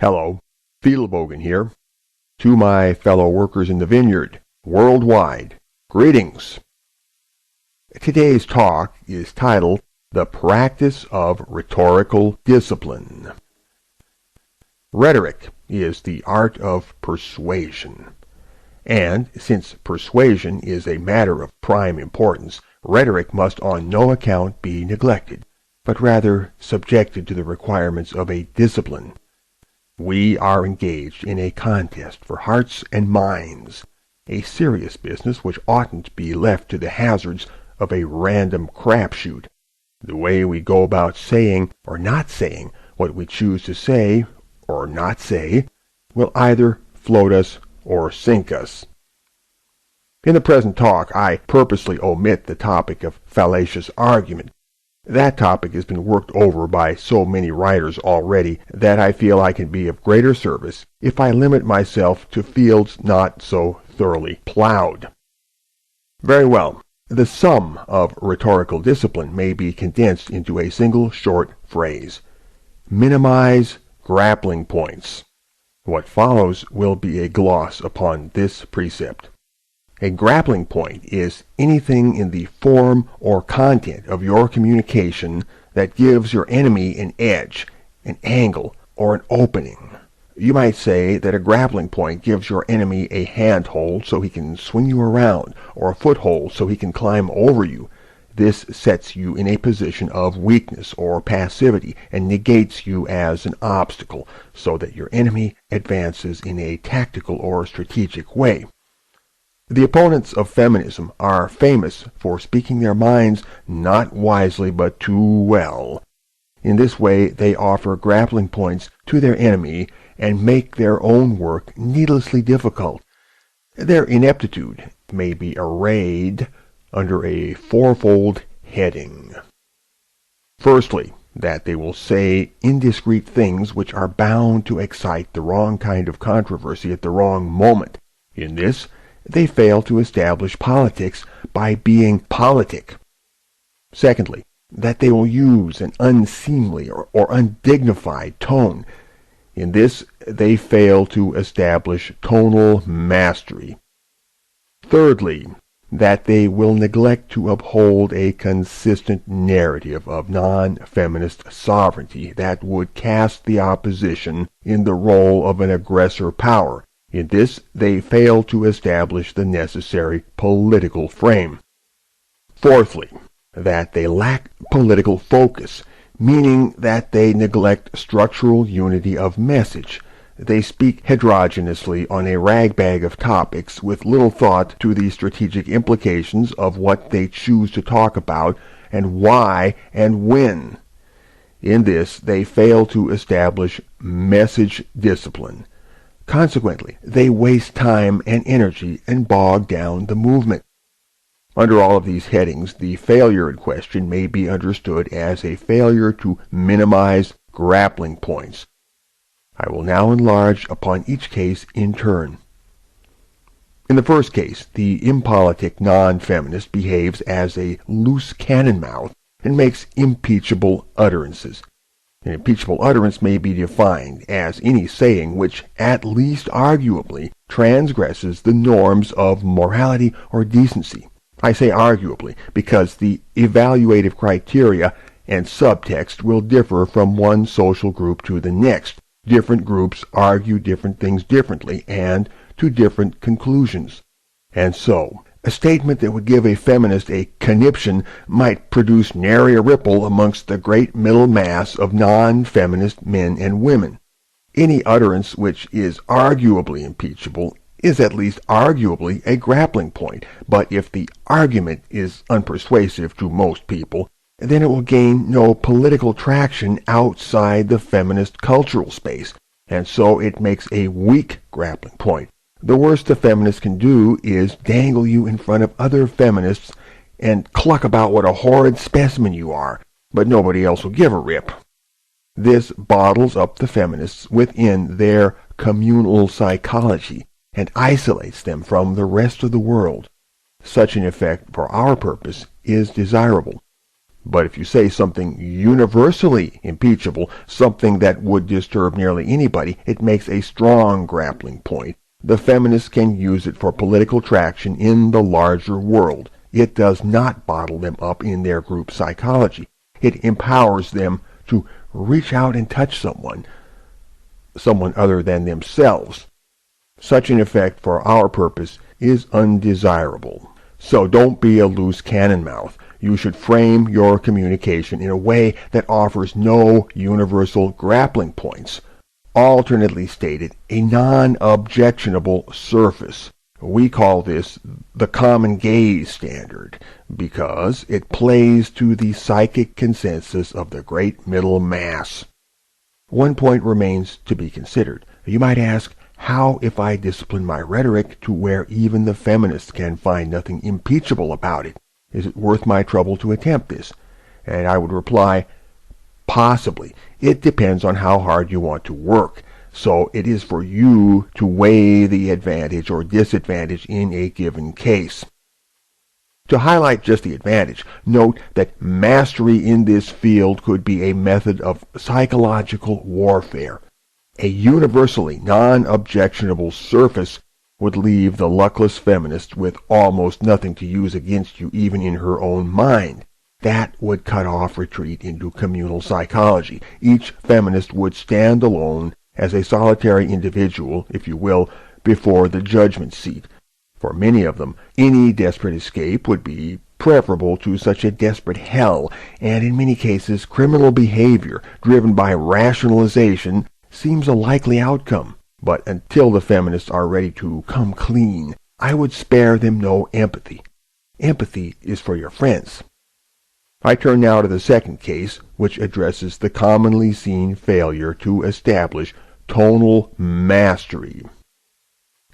Hello, Fiedelbogen here. To my fellow workers in the vineyard, worldwide, greetings. Today's talk is titled, The Practice of Rhetorical Discipline. Rhetoric is the art of persuasion. And since persuasion is a matter of prime importance, rhetoric must on no account be neglected, but rather subjected to the requirements of a discipline. We are engaged in a contest for hearts and minds, a serious business which oughtn't be left to the hazards of a random crapshoot. The way we go about saying or not saying what we choose to say or not say will either float us or sink us. In the present talk, I purposely omit the topic of fallacious argument. That topic has been worked over by so many writers already that I feel I can be of greater service if I limit myself to fields not so thoroughly plowed. Very well. The sum of rhetorical discipline may be condensed into a single short phrase. Minimize grappling points. What follows will be a gloss upon this precept. A grappling point is anything in the form or content of your communication that gives your enemy an edge, an angle, or an opening. You might say that a grappling point gives your enemy a handhold so he can swing you around, or a foothold so he can climb over you. This sets you in a position of weakness or passivity and negates you as an obstacle so that your enemy advances in a tactical or strategic way. The opponents of feminism are famous for speaking their minds not wisely but too well. In this way they offer grappling points to their enemy and make their own work needlessly difficult. Their ineptitude may be arrayed under a fourfold heading. Firstly, that they will say indiscreet things which are bound to excite the wrong kind of controversy at the wrong moment. In this, they fail to establish politics by being politic. Secondly, that they will use an unseemly or undignified tone. In this, they fail to establish tonal mastery. Thirdly, that they will neglect to uphold a consistent narrative of non-feminist sovereignty that would cast the opposition in the role of an aggressor power. In this, they fail to establish the necessary political frame. Fourthly, that they lack political focus, meaning that they neglect structural unity of message. They speak heterogeneously on a ragbag of topics with little thought to the strategic implications of what they choose to talk about and why and when. In this, they fail to establish message discipline. Consequently, they waste time and energy and bog down the movement. Under all of these headings, the failure in question may be understood as a failure to minimize grappling points. I will now enlarge upon each case in turn. In the first case, the impolitic non-feminist behaves as a loose cannon mouth and makes impeachable utterances. An impeachable utterance may be defined as any saying which, at least arguably, transgresses the norms of morality or decency. I say arguably because the evaluative criteria and subtext will differ from one social group to the next. Different groups argue different things differently and to different conclusions. And so, a statement that would give a feminist a conniption might produce nary a ripple amongst the great middle mass of non-feminist men and women. Any utterance which is arguably impeachable is at least arguably a grappling point, but if the argument is unpersuasive to most people, then it will gain no political traction outside the feminist cultural space, and so it makes a weak grappling point. The worst a feminist can do is dangle you in front of other feminists and cluck about what a horrid specimen you are, but nobody else will give a rip. This bottles up the feminists within their communal psychology and isolates them from the rest of the world. Such an effect, for our purpose, is desirable. But if you say something universally impeachable, something that would disturb nearly anybody, it makes a strong grappling point. The feminists can use it for political traction in the larger world. It does not bottle them up in their group psychology. It empowers them to reach out and touch someone other than themselves. Such an effect for our purpose is undesirable. So don't be a loose cannon mouth. You should frame your communication in a way that offers no universal grappling points. Alternately stated, a non-objectionable surface. We call this the common gaze standard because it plays to the psychic consensus of the great middle mass. One point remains to be considered. You might ask, how if I discipline my rhetoric to where even the feminists can find nothing impeachable about it? Is it worth my trouble to attempt this? And I would reply, possibly. It depends on how hard you want to work. So it is for you to weigh the advantage or disadvantage in a given case. To highlight just the advantage, note that mastery in this field could be a method of psychological warfare. A universally non-objectionable surface would leave the luckless feminist with almost nothing to use against you even in her own mind. That would cut off retreat into communal psychology. Each feminist would stand alone as a solitary individual, if you will, before the judgment seat. For many of them, any desperate escape would be preferable to such a desperate hell, and in many cases criminal behavior driven by rationalization seems a likely outcome. But until the feminists are ready to come clean, I would spare them no empathy. Empathy is for your friends. I turn now to the second case, which addresses the commonly seen failure to establish tonal mastery.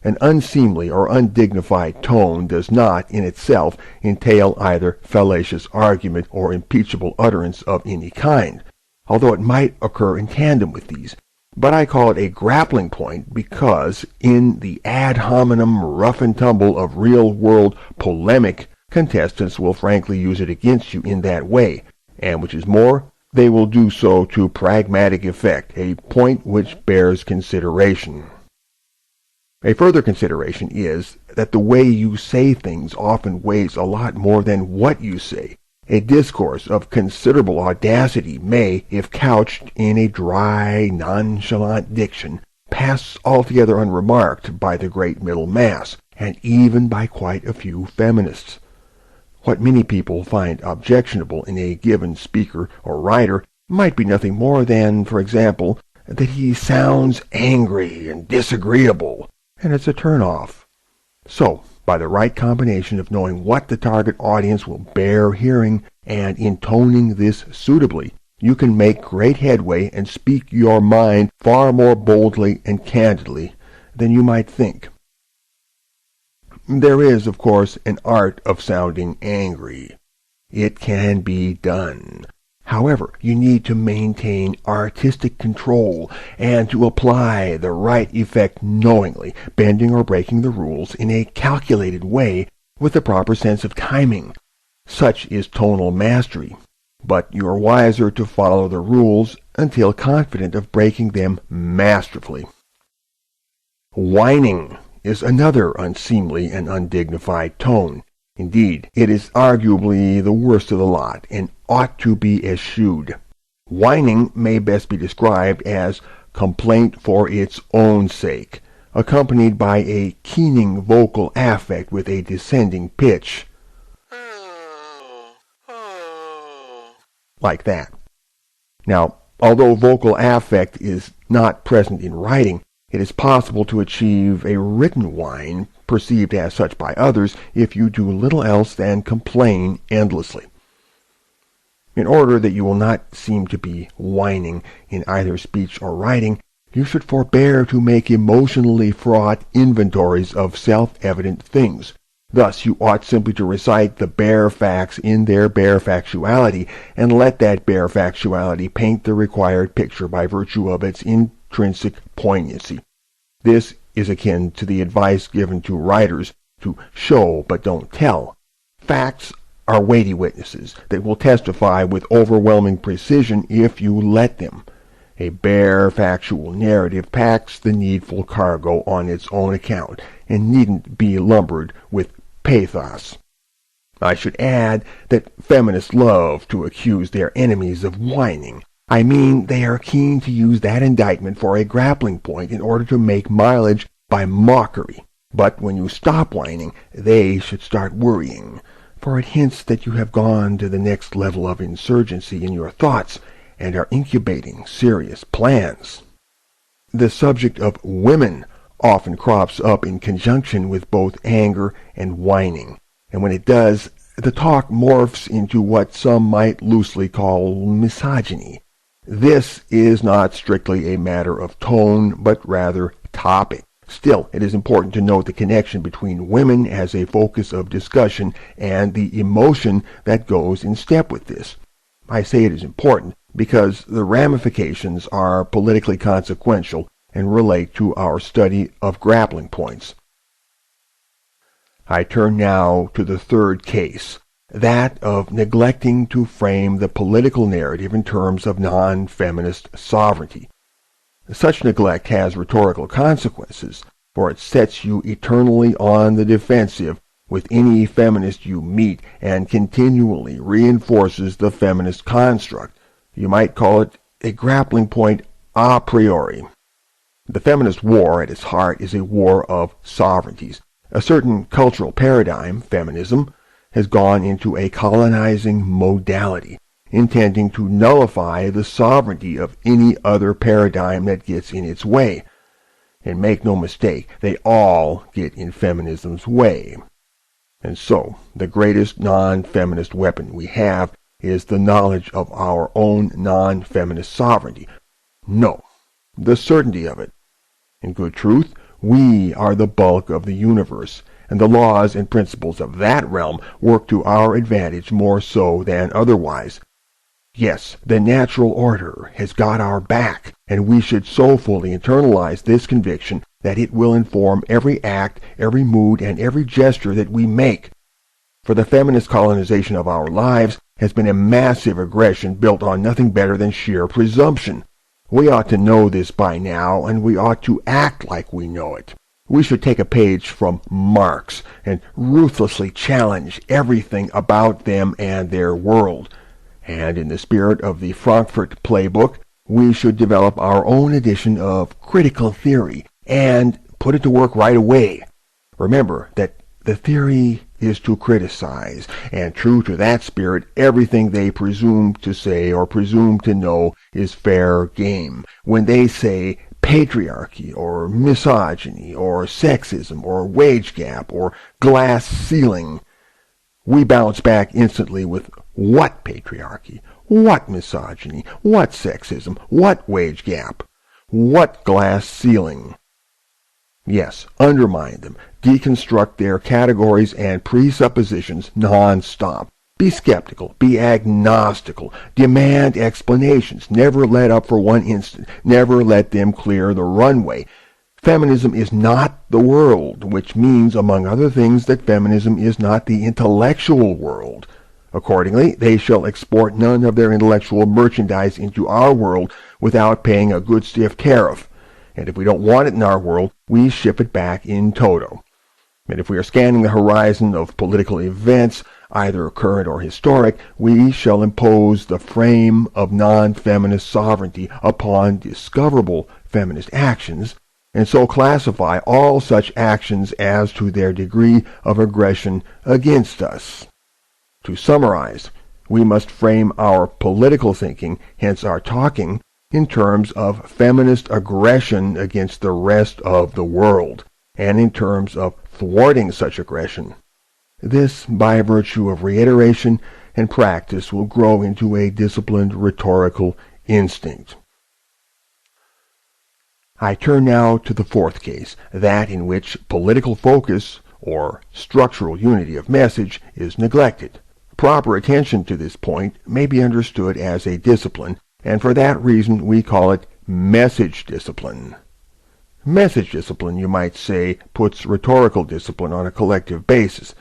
An unseemly or undignified tone does not, in itself, entail either fallacious argument or impeachable utterance of any kind, although it might occur in tandem with these. But I call it a grappling point because, in the ad hominem rough and tumble of real-world polemic, contestants will frankly use it against you in that way, and which is more, they will do so to pragmatic effect, a point which bears consideration. A further consideration is that the way you say things often weighs a lot more than what you say. A discourse of considerable audacity may, if couched in a dry, nonchalant diction, pass altogether unremarked by the great middle mass, and even by quite a few feminists. What many people find objectionable in a given speaker or writer might be nothing more than, for example, that he sounds angry and disagreeable, and it's a turn-off. So, by the right combination of knowing what the target audience will bear hearing and intoning this suitably, you can make great headway and speak your mind far more boldly and candidly than you might think. There is, of course, an art of sounding angry. It can be done. However, you need to maintain artistic control and to apply the right effect knowingly, bending or breaking the rules in a calculated way with the proper sense of timing. Such is tonal mastery, but you are wiser to follow the rules until confident of breaking them masterfully. Whining is another unseemly and undignified tone. Indeed, it is arguably the worst of the lot, and ought to be eschewed. Whining may best be described as complaint for its own sake, accompanied by a keening vocal affect with a descending pitch. Like that. Now, although vocal affect is not present in writing, it is possible to achieve a written whine, perceived as such by others, if you do little else than complain endlessly. In order that you will not seem to be whining in either speech or writing, you should forbear to make emotionally fraught inventories of self-evident things. Thus, you ought simply to recite the bare facts in their bare factuality, and let that bare factuality paint the required picture by virtue of its intrinsic poignancy. This is akin to the advice given to writers to show but don't tell. Facts are weighty witnesses that will testify with overwhelming precision if you let them. A bare factual narrative packs the needful cargo on its own account and needn't be lumbered with pathos. I should add that feminists love to accuse their enemies of whining. I mean, they are keen to use that indictment for a grappling point in order to make mileage by mockery. But when you stop whining, they should start worrying, for it hints that you have gone to the next level of insurgency in your thoughts and are incubating serious plans. The subject of women often crops up in conjunction with both anger and whining, and when it does, the talk morphs into what some might loosely call misogyny. This is not strictly a matter of tone, but rather topic. Still, it is important to note the connection between women as a focus of discussion and the emotion that goes in step with this. I say it is important because the ramifications are politically consequential and relate to our study of grappling points. I turn now to the third case, that of neglecting to frame the political narrative in terms of non-feminist sovereignty. Such neglect has rhetorical consequences, for it sets you eternally on the defensive with any feminist you meet and continually reinforces the feminist construct. You might call it a grappling point a priori. The feminist war at its heart is a war of sovereignties. A certain cultural paradigm, feminism, has gone into a colonizing modality, intending to nullify the sovereignty of any other paradigm that gets in its way. And make no mistake, they all get in feminism's way. And so, the greatest non-feminist weapon we have is the knowledge of our own non-feminist sovereignty. No, the certainty of it. In good truth, we are the bulk of the universe, and the laws and principles of that realm work to our advantage more so than otherwise. Yes, the natural order has got our back, and we should so fully internalize this conviction that it will inform every act, every mood, and every gesture that we make. For the feminist colonization of our lives has been a massive aggression built on nothing better than sheer presumption. We ought to know this by now, and we ought to act like we know it. We should take a page from Marx and ruthlessly challenge everything about them and their world. And in the spirit of the Frankfurt Playbook, we should develop our own edition of critical theory and put it to work right away. Remember that the theory is to criticize, and true to that spirit, everything they presume to say or presume to know is fair game. When they say patriarchy or misogyny or sexism or wage gap or glass ceiling, we bounce back instantly with what patriarchy, what misogyny, what sexism, what wage gap, what glass ceiling. Yes, undermine them, deconstruct their categories and presuppositions non-stop. Be skeptical, be agnostical, demand explanations, never let up for one instant, never let them clear the runway. Feminism is not the world, which means, among other things, that feminism is not the intellectual world. Accordingly, they shall export none of their intellectual merchandise into our world without paying a good stiff tariff. And if we don't want it in our world, we ship it back in toto. And if we are scanning the horizon of political events, either current or historic, we shall impose the frame of non-feminist sovereignty upon discoverable feminist actions, and so classify all such actions as to their degree of aggression against us. To summarize, we must frame our political thinking, hence our talking, in terms of feminist aggression against the rest of the world, and in terms of thwarting such aggression. This, by virtue of reiteration and practice, will grow into a disciplined rhetorical instinct. I turn now to the fourth case, that in which political focus, or structural unity of message, is neglected. Proper attention to this point may be understood as a discipline, and for that reason we call it message discipline. Message discipline, you might say, puts rhetorical discipline on a collective basis.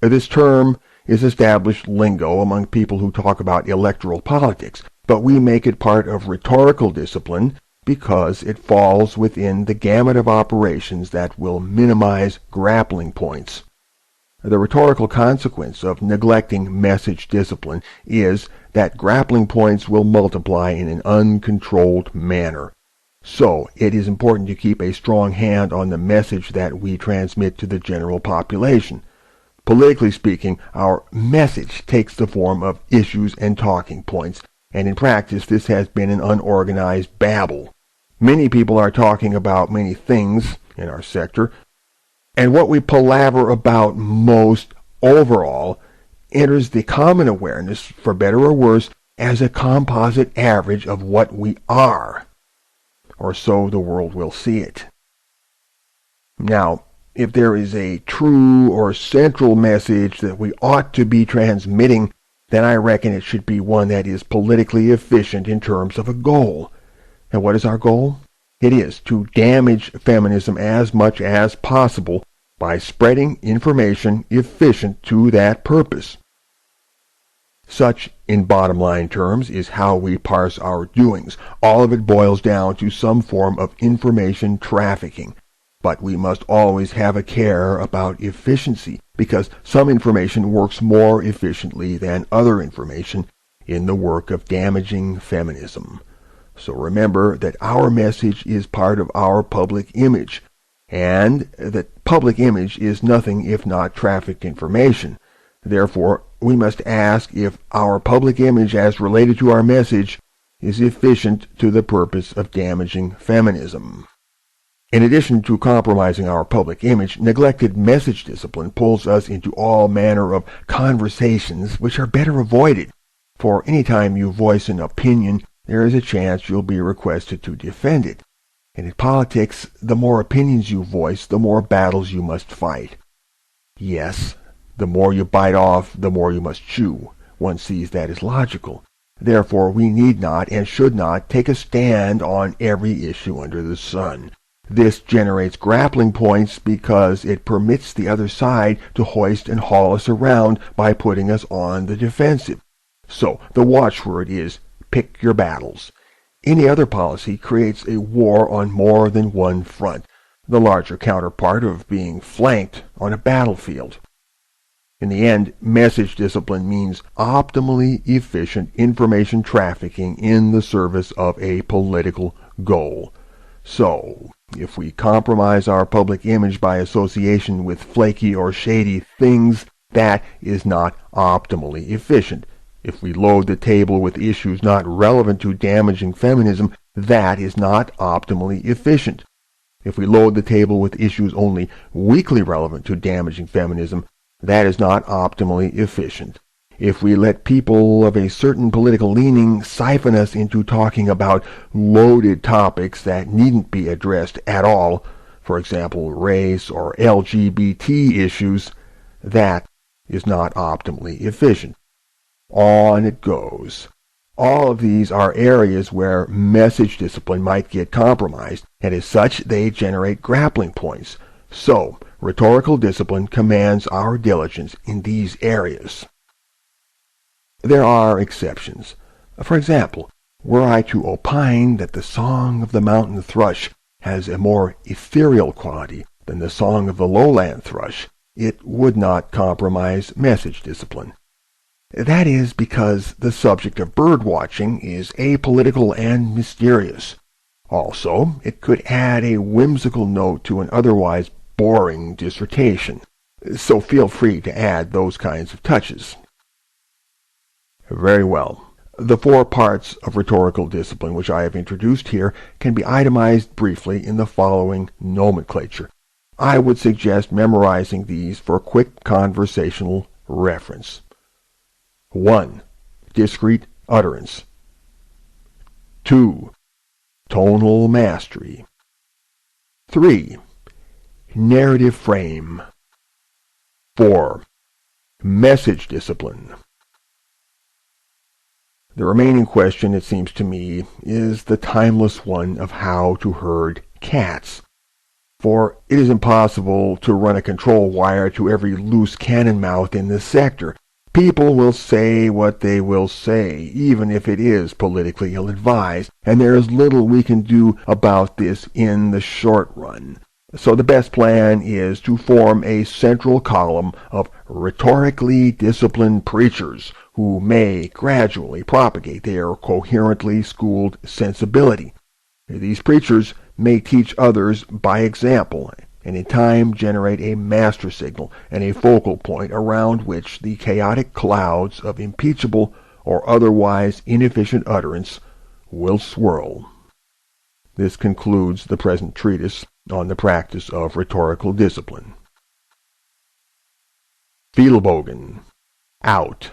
This term is established lingo among people who talk about electoral politics, but we make it part of rhetorical discipline because it falls within the gamut of operations that will minimize grappling points. The rhetorical consequence of neglecting message discipline is that grappling points will multiply in an uncontrolled manner. So, it is important to keep a strong hand on the message that we transmit to the general population. Politically speaking, our message takes the form of issues and talking points, and in practice this has been an unorganized babble. Many people are talking about many things in our sector, and what we palaver about most overall enters the common awareness, for better or worse, as a composite average of what we are. Or so the world will see it. Now, if there is a true or central message that we ought to be transmitting, then I reckon it should be one that is politically efficient in terms of a goal. And what is our goal? It is to damage feminism as much as possible by spreading information efficient to that purpose. Such, in bottom line terms, is how we parse our doings. All of it boils down to some form of information trafficking. But we must always have a care about efficiency, because some information works more efficiently than other information in the work of damaging feminism. So remember that our message is part of our public image, and that public image is nothing if not trafficked information. Therefore, we must ask if our public image as related to our message is efficient to the purpose of damaging feminism. In addition to compromising our public image, neglected message discipline pulls us into all manner of conversations which are better avoided. For any time you voice an opinion, there is a chance you'll be requested to defend it. And in politics, the more opinions you voice, the more battles you must fight. Yes, the more you bite off, the more you must chew. One sees that as logical. Therefore, we need not and should not take a stand on every issue under the sun. This generates grappling points because it permits the other side to hoist and haul us around by putting us on the defensive. So, the watchword is, pick your battles. Any other policy creates a war on more than one front, the larger counterpart of being flanked on a battlefield. In the end, message discipline means optimally efficient information trafficking in the service of a political goal. So, if we compromise our public image by association with flaky or shady things, that is not optimally efficient. If we load the table with issues not relevant to damaging feminism, that is not optimally efficient. If we load the table with issues only weakly relevant to damaging feminism, that is not optimally efficient. If we let people of a certain political leaning siphon us into talking about loaded topics that needn't be addressed at all, for example, race or LGBT issues, that is not optimally efficient. On it goes. All of these are areas where message discipline might get compromised, and as such they generate grappling points. So, rhetorical discipline commands our diligence in these areas. There are exceptions. For example, were I to opine that the song of the mountain thrush has a more ethereal quality than the song of the lowland thrush, it would not compromise message discipline. That is because the subject of bird watching is apolitical and mysterious. Also, it could add a whimsical note to an otherwise boring dissertation. So feel free to add those kinds of touches. Very well. The 4 parts of rhetorical discipline which I have introduced here can be itemized briefly in the following nomenclature. I would suggest memorizing these for quick conversational reference. 1. Discrete utterance. 2. Tonal mastery. 3. Narrative frame. 4. Message discipline. The remaining question, it seems to me, is the timeless one of how to herd cats. For it is impossible to run a control wire to every loose cannon mouth in this sector, People will say what they will say, even if it is politically ill-advised, and there is little we can do about this in the short run. So the best plan is to form a central column of rhetorically disciplined preachers who may gradually propagate their coherently schooled sensibility. These preachers may teach others by example, and in time generate a master signal and a focal point around which the chaotic clouds of impeachable or otherwise inefficient utterance will swirl. This concludes the present treatise on the practice of rhetorical discipline. Spielbogen. Out.